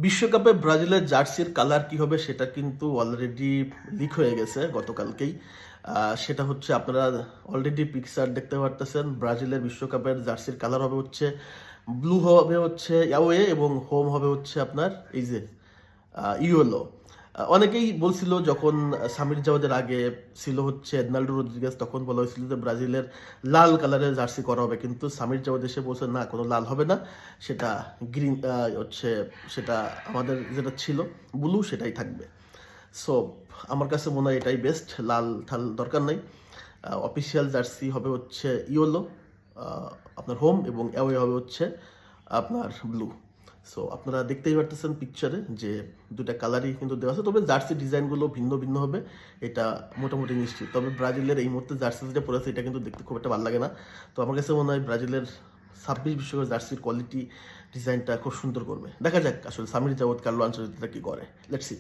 বিশ্বকাপে ব্রাজিলের জার্সির কালার কি হবে সেটা কিন্তু অলরেডি লিক হয়ে গেছে গতকালকেই। সেটা হচ্ছে আপনারা অলরেডি পিকচার দেখতে পারতেছেন। ব্রাজিলের বিশ্বকাপের জার্সির কালার হবে হচ্ছে ব্লু, হবে হচ্ছে অ্যাওয়ে, এবং হোম হবে হচ্ছে আপনার এই যে ইয়েলো। অনেকেই বলছিল যখন সামির জাওয়াদের আগে ছিল হচ্ছে এডনাল্ডো রদ্রিগেজ, তখন বলা হয়েছিল যে ব্রাজিলের লাল কালারের জার্সি করা হবে, কিন্তু সামির জাওয়াদ এসে বলছে না, কোনো লাল হবে না, সেটা গ্রিন হচ্ছে, সেটা আমাদের যেটা ছিল ব্লু সেটাই থাকবে। সো আমার কাছে মনে হয় এটাই বেস্ট, লাল ঠাল দরকার নাই। অফিসিয়াল জার্সি হবে হচ্ছে ইয়েলো আপনার হোম, এবং অ্যাওয়ে হবে হচ্ছে আপনার ব্লু। সো আপনারা দেখতেই পারতেছেন পিকচারে যে দুটা কালারই কিন্তু দেওয়া আছে, তবে জার্সি ডিজাইনগুলো ভিন্ন ভিন্ন হবে, এটা মোটামুটি নিশ্চিত। তবে ব্রাজিলের এই মুহূর্তে জার্সি যেটা পড়েছে এটা কিন্তু দেখতে খুব একটা ভালো লাগে না। তো আমার কাছে মনে হয় ব্রাজিলের 26 বিশ্বকাপের জার্সির কোয়ালিটি ডিজাইনটা খুব সুন্দর করবে। দেখা যাক আসলে সামির জাওয়াদ কার্লো আনচেলত্তিটা কি করে, লেটস সি।